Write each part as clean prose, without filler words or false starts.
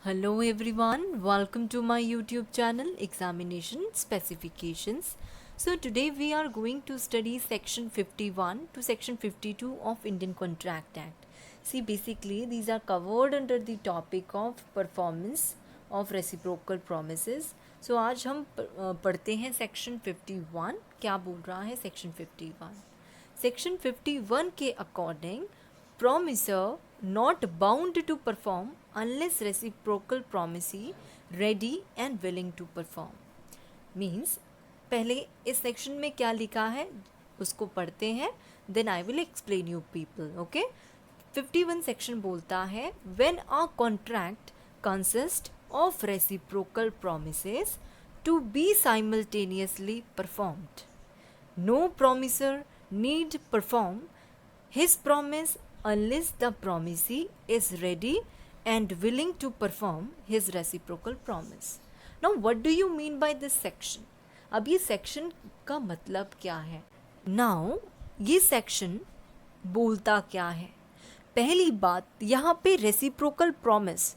Hello everyone, welcome to my YouTube channel Examination Specifications. So today we are going to study section 51 to section 52 of Indian Contract Act. See, basically these are covered under the topic of performance of reciprocal promises. So आज हम पढ़ते हैं section 51. क्या बोल रहा है section 51? Section 51 के according promisor not bound to perform unless reciprocal promisee ready and willing to perform. Means पहले इस सेक्शन में क्या लिखा है उसको पढ़ते हैं, then I will explain you people. Okay? 51 section बोलता है when a contract consists of reciprocal promises to be simultaneously performed, no promisor need perform his promise unless the promisee is ready and willing to perform his reciprocal promise. Now what do you mean by this section? अब ये section का मतलब क्या है? Now ये section बोलता क्या है? पहली बात, यहाँ पे reciprocal promise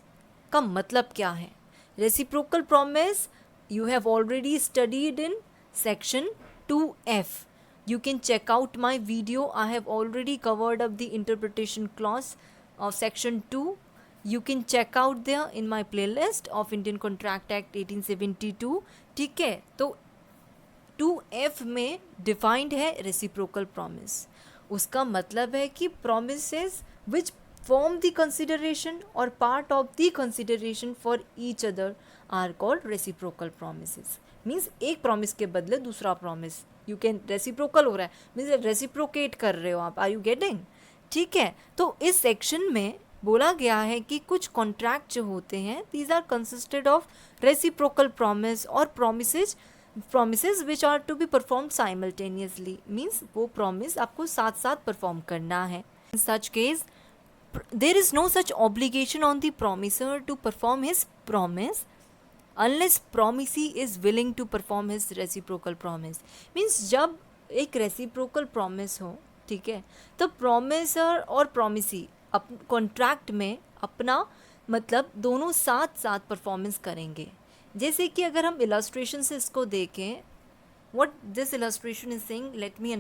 का मतलब क्या है? Reciprocal promise you have already studied in section 2F. You can check out my video. I have already covered up the interpretation clause of section 2. You can check out there in my playlist of Indian Contract Act 1872. ठीक है, तो 2F में defined है reciprocal promise. उसका मतलब है कि promises which form the consideration or part of the consideration for each other are called reciprocal promises. Means एक promise के बदले दूसरा promise यू कैन रेसिप्रोकल हो रहा है, मीन्स रेसिप्रोकेट कर रहे हो आप. Are you getting? ठीक है, तो इस सेक्शन में बोला गया है कि कुछ कॉन्ट्रैक्ट जो होते हैं these are consisted of reciprocal promise और promises which are to be performed simultaneously. Means वो प्रॉमिस आपको साथ साथ परफॉर्म करना है. In such case there is no such obligation on the promisor to perform his promise unless promisee is willing to perform his reciprocal promise. Means जब एक reciprocal promise हो, ठीक है, तो promisor और promisee कॉन्ट्रैक्ट में अपना मतलब दोनों साथ साथ परफॉर्मेंस करेंगे. जैसे कि अगर हम इलस्ट्रेशन से इसको देखें, what this illustration is saying, let me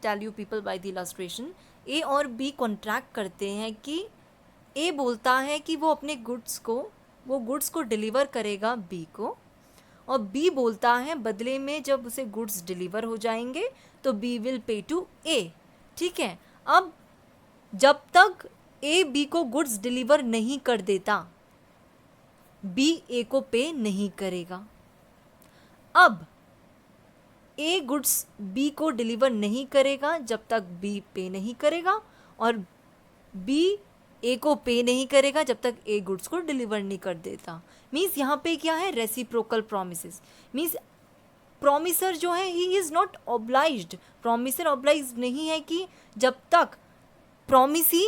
tell you people by the illustration. A और B कॉन्ट्रैक्ट करते हैं कि A बोलता है कि वो अपने गुड्स को डिलीवर करेगा B को, और B बोलता है बदले में जब उसे गुड्स डिलीवर हो जाएंगे तो B will pay to A. ठीक है, अब जब तक A B को गुड्स डिलीवर नहीं कर देता B A को पे नहीं करेगा. अब A गुड्स B को डिलीवर नहीं करेगा जब तक B पे नहीं करेगा, और B A को पे नहीं करेगा जब तक A गुड्स को डिलीवर नहीं कर देता. मीन्स यहाँ पे क्या है? Reciprocal promises. मीन्स प्रोमिसर जो है ही is not obliged, promiser oblige नहीं है कि जब तक promisee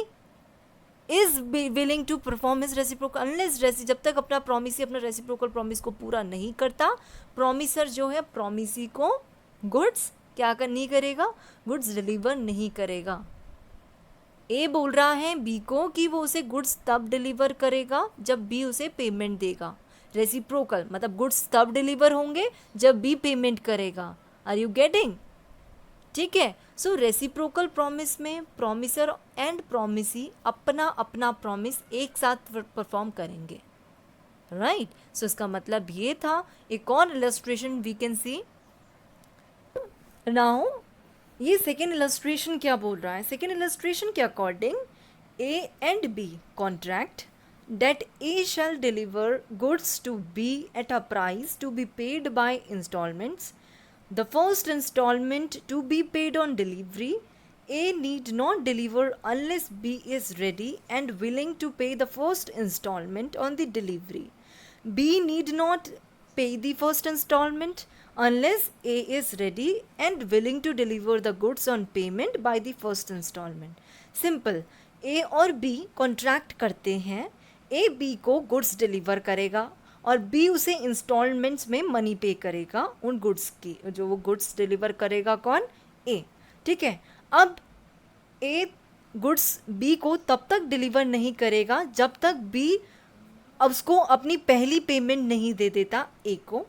is willing to perform his reciprocal, unless जब तक अपना प्रोमिसी अपना रेसिप्रोकल प्रोमिस को पूरा नहीं करता, प्रोमिसर जो है प्रोमिसी को गुड्स नहीं करेगा, गुड्स डिलीवर नहीं करेगा. ए बोल रहा है बी को कि वो उसे गुड्स तब डिलीवर करेगा जब बी उसे पेमेंट देगा. रेसिप्रोकल मतलब गुड्स तब डिलीवर होंगे जब बी पेमेंट करेगा. Are you getting? ठीक है, सो रेसिप्रोकल प्रॉमिस में प्रॉमिसर एंड प्रॉमिसी अपना अपना प्रॉमिस एक साथ परफॉर्म करेंगे. राइट, सो इसका मतलब ये था. एक और illustration we can see now. ये सेकेंड इलस्ट्रेशन क्या बोल रहा है? सेकेंड इलस्ट्रेशन के according A and B contract that A shall deliver goods to B at a price to be paid by installments. The first installment to be paid on delivery. A need not deliver unless B is ready and willing to pay the first installment on the delivery. B need not pay the first installment unless A is ready and willing to deliver the goods on payment by the first installment. Simple. A और B contract करते हैं. A B को goods deliver करेगा और B उसे installments में money पे करेगा उन गुड्स की, जो वो गुड्स डिलीवर करेगा कौन? A. ठीक है, अब A गुड्स B को तब तक डिलीवर नहीं करेगा जब तक B अब उसको अपनी पहली पेमेंट नहीं दे देता ए को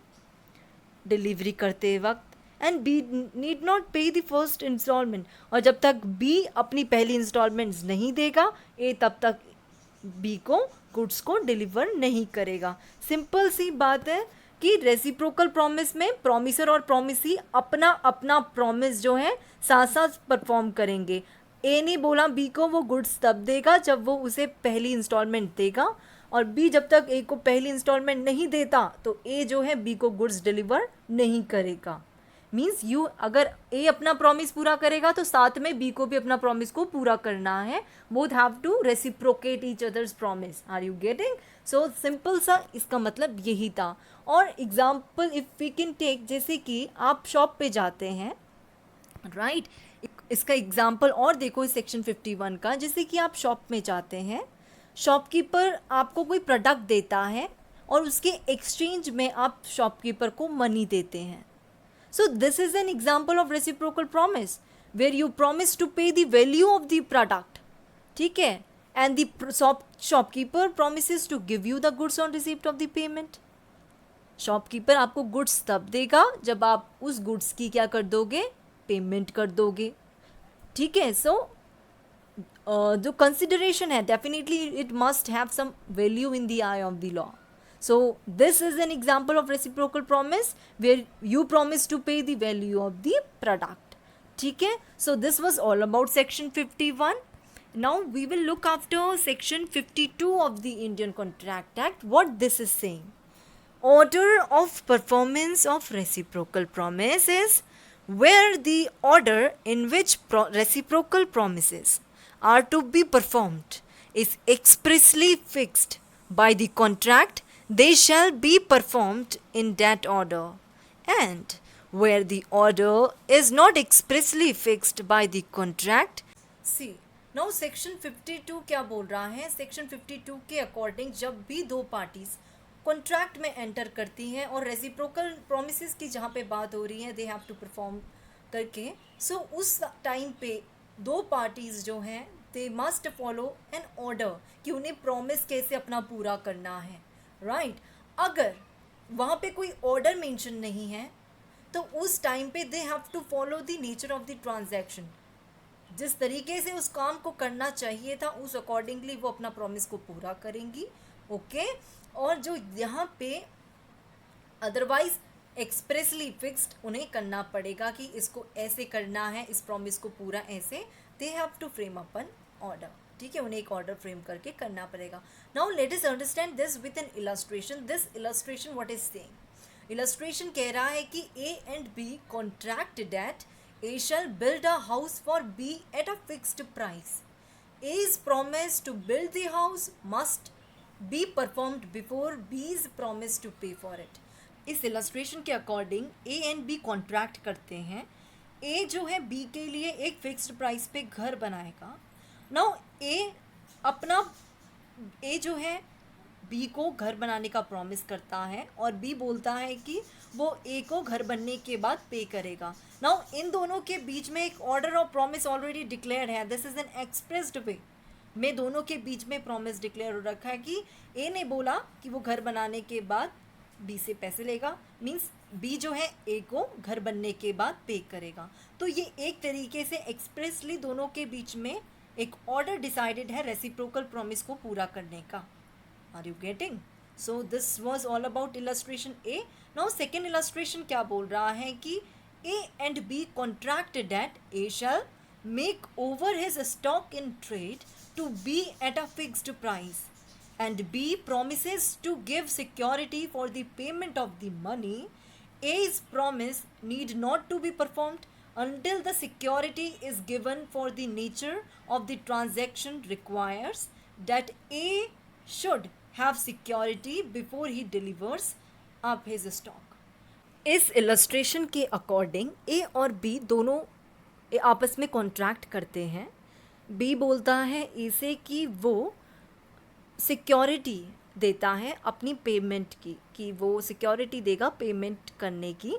डिलीवरी करते वक्त, एंड बी नीड नॉट पे द फर्स्ट इंस्टॉलमेंट, और जब तक बी अपनी पहली इंस्टॉलमेंट्स नहीं देगा ए तब तक बी को गुड्स को डिलीवर नहीं करेगा। सिंपल सी बात है कि रेसिप्रोकल प्रॉमिस में प्रॉमिसर और प्रॉमिसी अपना अपना प्रॉमिस जो है साथ साथ परफॉर्म करेंगे। ए ने बोला बी को वो गुड्स तब देगा जब वो उसे पहली इंस्टॉलमेंट देगा, और बी जब तक ए को पहली इंस्टॉलमेंट नहीं देता तो ए जो है बी को गुड्स डिलीवर नहीं करेगा। मीन्स यू अगर ए अपना प्रॉमिस पूरा करेगा तो साथ में बी को भी अपना प्रॉमिस को पूरा करना है। Both have to reciprocate each others promise. Are you getting? So simple सा इसका मतलब यही था। और example if we can take, जैसे कि आप शॉप पे जाते हैं, राइट इसका एग्जाम्पल और देखो इस सेक्शन 51 का। जैसे कि आप शॉप में जाते हैं, शॉपकीपर आपको कोई प्रोडक्ट देता है और उसके एक्सचेंज में आप शॉपकीपर को मनी देते हैं। So this is an example of reciprocal promise where you promise to pay the value of the product, ठीक है, and the shopkeeper promises to give you the goods on receipt of the payment. Shopkeeper आपको goods तब देगा जब आप उस goods की क्या कर दोगे, पेमेंट कर दोगे, ठीक है। सो जो कंसिडरेशन है definitely it must have some value in the eye of the law. So this is an example of reciprocal promise where you promise to pay the value of the product, ठीक है। So this was all about section 51. Now we will look after section 52 of the Indian contract act. What this is saying? Order of performance of reciprocal promise is where the order in which reciprocal promises are to be performed is expressly fixed by the contract, they shall be performed in that order, and where the order is not expressly fixed by the contract. See, now section 52 क्या बोल रहा है? section 52 के according जब भी दो parties contract में enter करती हैं और रेसिप्रोकल प्रोमिसेस की जहाँ पे बात हो रही है दे हैव टू परफॉर्म करके, सो उस टाइम पे दो पार्टीज जो हैं they must follow an order कि उन्हें प्रॉमिस कैसे अपना पूरा करना है, राइट। अगर वहाँ पे कोई ऑर्डर मेंशन नहीं है तो उस टाइम पे they have to follow the nature of the transaction. जिस तरीके से उस काम को करना चाहिए था उस अकॉर्डिंगली वो अपना प्रॉमिस को पूरा करेंगी, ओके। और जो यहाँ पे अदरवाइज एक्सप्रेसली फिक्स्ड उन्हें करना पड़ेगा कि इसको ऐसे करना है, इस प्रॉमिस को पूरा ऐसे, they have to frame up an order, ठीक है, उन्हें एक ऑर्डर फ्रेम करके करना पड़ेगा। Now let us understand this with an illustration. This illustration what is saying? Illustration कह रहा है कि A and B contract that A shall build a house for B at a fixed price. A is promise to build the house must be performed before B is promised to pay for it. इस illustration के according A and B contract करते हैं। A जो है B के लिए एक fixed price पे घर बनाएगा। Now A जो है B को घर बनाने का प्रॉमिस करता है और B बोलता है कि वो A को घर बनने के बाद पे करेगा। Now इन दोनों के बीच में एक order of promise already declared है। दिस इज एन एक्सप्रेस्ड वे में दोनों के बीच में प्रॉमिस डिक्लेयर हो रखा है कि ए ने बोला कि वो घर बनाने के बाद बी से पैसे लेगा, मींस बी जो है ए को घर बनने के बाद पे करेगा। तो ये एक तरीके से एक्सप्रेसली दोनों के बीच में एक ऑर्डर डिसाइडेड है रेसिप्रोकल प्रॉमिस को पूरा करने का। Are you getting? So this was all about illustration A. Now second illustration क्या बोल रहा है कि A and B contract that A shall make over his stock in trade to B at a fixed price, and B promises to give security for the payment of the money. A's promise need not to be performed until the security is given, for the nature of the transaction requires that A should have security before he delivers up his stock. इस illustration के according A और B दोनों आपस में contract करते हैं। B बोलता है ए से कि वो सिक्योरिटी देता है अपनी पेमेंट की, कि वो सिक्योरिटी देगा पेमेंट करने की,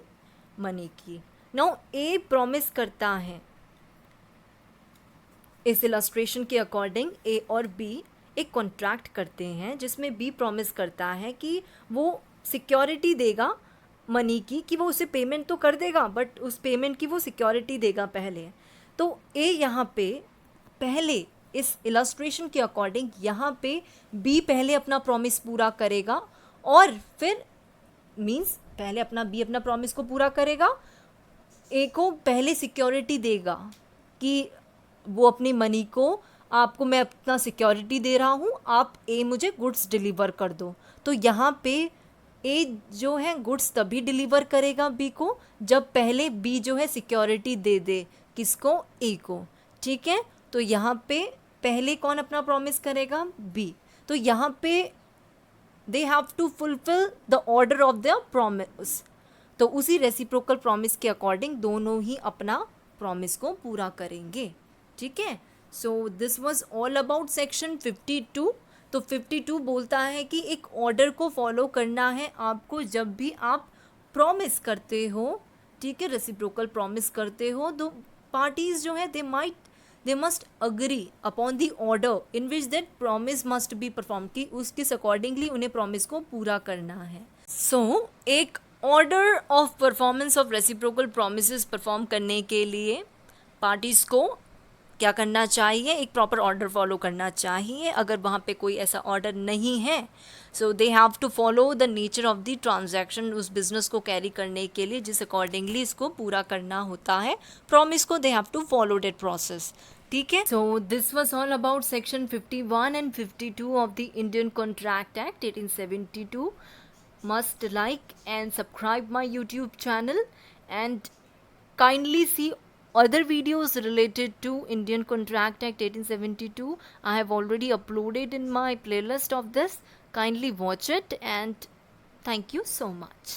मनी की। नाउ ए प्रॉमिस करता है इस इलस्ट्रेशन के अकॉर्डिंग ए और बी एक कॉन्ट्रैक्ट करते हैं जिसमें बी प्रॉमिस करता है कि वो सिक्योरिटी देगा मनी की, कि वो उसे पेमेंट तो कर देगा बट उस पेमेंट की वो सिक्योरिटी देगा पहले। तो ए यहाँ पे पहले इस इलस्ट्रेशन के अकॉर्डिंग यहाँ पे बी पहले अपना प्रॉमिस पूरा करेगा और फिर मीन्स पहले बी अपना प्रॉमिस को पूरा करेगा, ए को पहले सिक्योरिटी देगा कि वो अपनी मनी को, आपको मैं अपना सिक्योरिटी दे रहा हूँ, आप ए मुझे गुड्स डिलीवर कर दो। तो यहाँ पे ए जो है गुड्स तभी डिलीवर करेगा बी को जब पहले बी जो है सिक्योरिटी दे दे किसको, ए को। ठीक है, तो यहाँ पे पहले कौन अपना प्रॉमिस करेगा, बी। तो यहाँ पे they have to fulfil the order of the promise. तो उसी रेसिप्रोकल प्रॉमिस के अकॉर्डिंग दोनों ही अपना प्रॉमिस को पूरा करेंगे। ठीक है, so this was all about section 52। तो 52 बोलता है कि एक ऑर्डर को फॉलो करना है आपको जब भी आप प्रॉमिस करते हो। ठीक है, रेसिप्रोकल प्रॉमिस करते हो तो पार्टीज जो है they must agree upon the order in which that promise must be perform, कि उसके अकॉर्डिंगली उन्हें प्रॉमिस को पूरा करना है। सो एक order of performance of reciprocal promises perform करने के लिए पार्टीज़ को क्या करना चाहिए, एक प्रॉपर ऑर्डर फॉलो करना चाहिए। अगर वहाँ पे कोई ऐसा ऑर्डर नहीं है so they have to follow the nature of the transaction, उस बिजनेस को कैरी करने के लिए जिस अकॉर्डिंगली इसको पूरा करना होता है प्रॉमिस को, they have to follow that process. ठीक है, so this was all about section 51 and 52 of the Indian contract Act 1872। Must like and subscribe my YouTube channel and kindly see other videos related to Indian Contract Act 1872. I have already uploaded in my playlist of this. Kindly watch it and thank you so much.